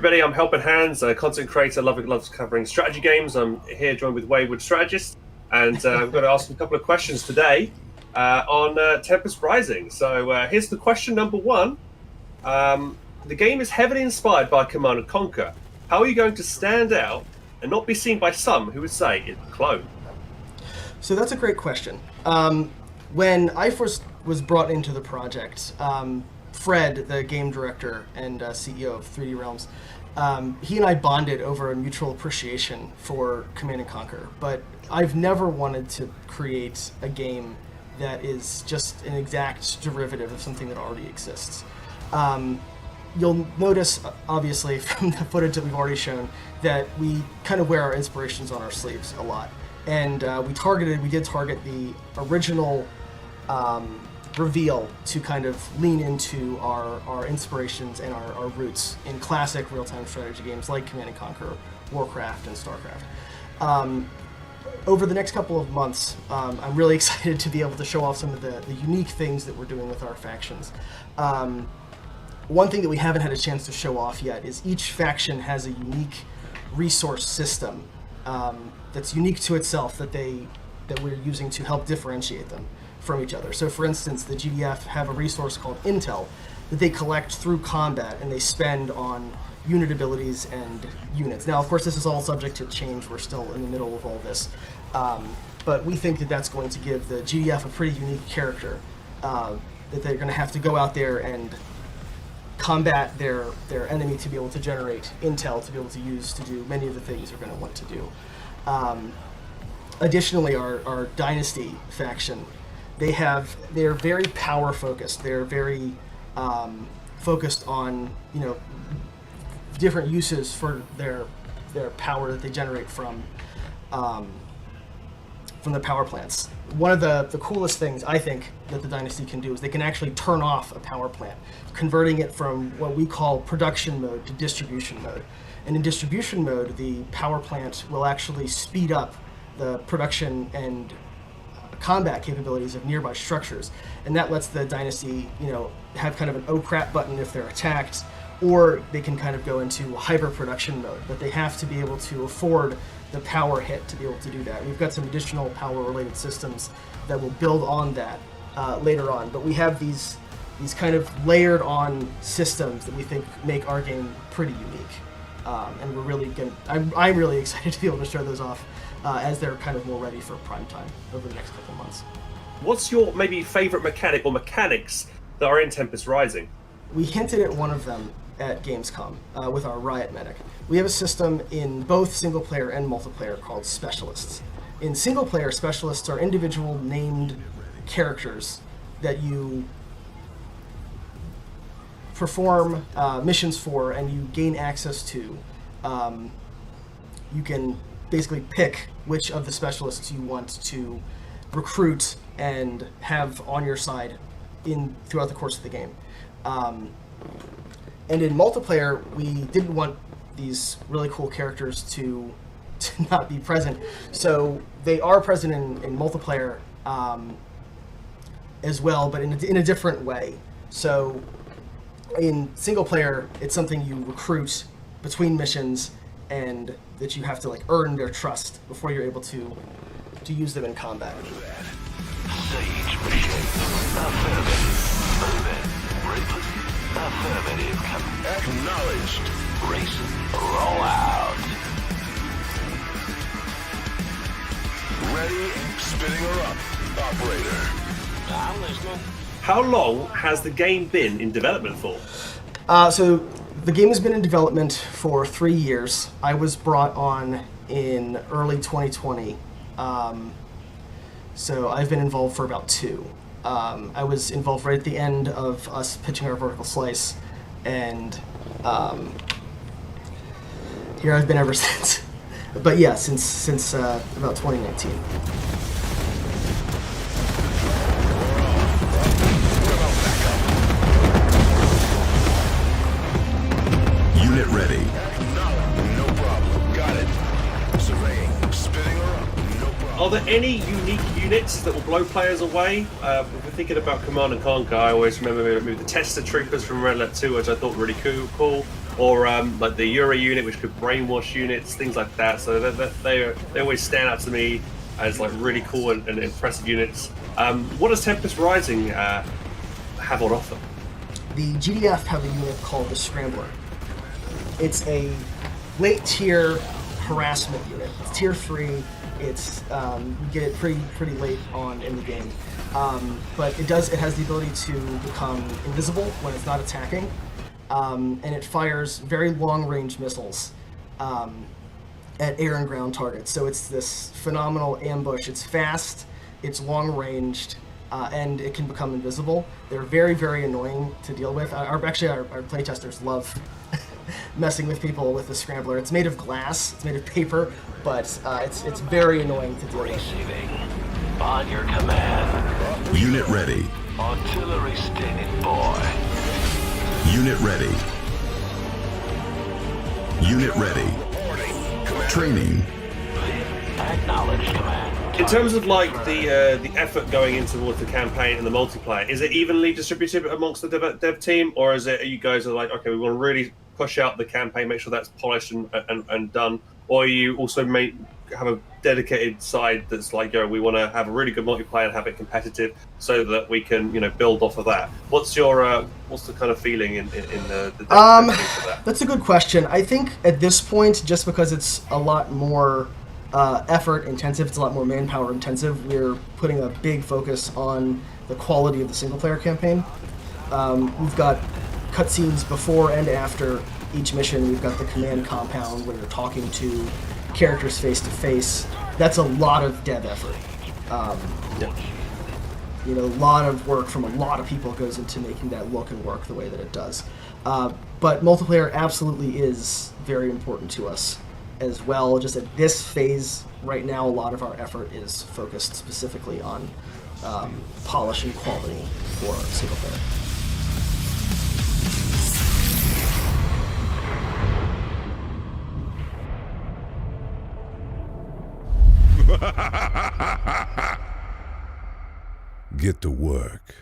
everybody. I'm Helping Hands, a content creator loves covering strategy games. I'm here joined with Wayward Strategist, and I'm going to ask him a couple of questions today on Tempest Rising. So here's the question number one. The game is heavily inspired by Command and Conquer. How are you going to stand out and not be seen by some who would say it's a clone? So that's a great question. When I first was brought into the project, Fred, the game director and CEO of 3D Realms, he and I bonded over a mutual appreciation for Command & Conquer, but I've never wanted to create a game that is just an exact derivative of something that already exists. You'll notice, obviously, from the footage that we've already shown, that we kind of wear our inspirations on our sleeves a lot. And we did target the original reveal to kind of lean into our inspirations and our roots in classic real-time strategy games like Command & Conquer, Warcraft, and StarCraft. Over the next couple of months, I'm really excited to be able to show off some of the unique things that we're doing with our factions. One thing that we haven't had a chance to show off yet is each faction has a unique resource system that's unique to itself that we're using to help differentiate them from each other. So for instance, the GDF have a resource called Intel that they collect through combat and they spend on unit abilities and units. Now, of course, this is all subject to change. We're still in the middle of all this. But we think that that's going to give the GDF a pretty unique character, that they're going to have to go out there and combat their enemy to be able to generate intel to be able to use to do many of the things they're going to want to do. Additionally, our Dynasty faction, they're very power focused. They're very focused on different uses for their power that they generate from the power plants. One of the coolest things I think that the Dynasty can do is they can actually turn off a power plant, converting it from what we call production mode to distribution mode. And in distribution mode, the power plant will actually speed up the production and combat capabilities of nearby structures, and that lets the Dynasty, have kind of an oh crap button if they're attacked, or they can kind of go into hyper production mode, but they have to be able to afford the power hit to be able to do that. We've got some additional power related systems that will build on that later on, but we have these kind of layered on systems that we think make our game pretty unique, and I'm really excited to be able to show those off as they're kind of more ready for prime time over the next couple of months. What's your maybe favorite mechanic or mechanics that are in Tempest Rising? We hinted at one of them at Gamescom with our Riot Medic. We have a system in both single player and multiplayer called Specialists. In single player, Specialists are individual named characters that you perform missions for and you gain access to. You can basically pick which of the specialists you want to recruit and have on your side throughout the course of the game. And in multiplayer, we didn't want these really cool characters to not be present, so they are present in multiplayer as well, but in a different way. So in single player, it's something you recruit between missions, and that you have to earn their trust before you're able to use them in combat. Sage mission. Affirmative. Acknowledged. Race. Roll out. Ready. Spinning her up. Operator. I'm listening. How long has the game been in development for? So the game has been in development for 3 years. I was brought on in early 2020. So I've been involved for about 2. I was involved right at the end of us pitching our vertical slice, and here I've been ever since. But yeah, since about 2019. Unit ready. No problem. Got it. Surveying. Spinning her up. No problem. Are there any unique units that will blow players away? If we're thinking about Command and Conquer, I always remember the Tester Troopers from Red Alert 2, which I thought were really cool. or like the Euro unit, which could brainwash units, things like that. So they always stand out to me as like really cool and impressive units. What does Tempest Rising have on offer? The GDF have a unit called the Scrambler. It's a late tier harassment unit. It's tier 3. It's you get it pretty late on in the game, but it has the ability to become invisible when it's not attacking, and it fires very long range missiles at air and ground targets. So it's this phenomenal ambush. It's fast, it's long ranged, and it can become invisible. They're very, very annoying to deal with. Our playtesters love messing with people with the Scrambler. It's made of glass, it's made of paper, but it's very annoying to deal with. Receiving. On your command. Unit ready. Artillery standing by. Unit ready. Unit ready. Training. Acknowledged, command. In terms of like the effort going in towards the campaign and the multiplayer, is it evenly distributed amongst the dev team, or is it you guys are like, okay, we want to really push out the campaign, make sure that's polished and done, or you also have a dedicated side that's like, yo, we want to have a really good multiplayer and have it competitive so that we can build off of that? What's the kind of feeling in the dev team for that? That's a good question. I think at this point, just because it's a lot more effort intensive, it's a lot more manpower intensive, we're putting a big focus on the quality of the single player campaign. We've got cutscenes before and after each mission. We've got the command compound where you're talking to characters face to face. That's a lot of dev effort. A lot of work from a lot of people goes into making that look and work the way that it does. But multiplayer absolutely is very important to us as well. Just at this phase right now, a lot of our effort is focused specifically on polish and quality for single player. Get to work.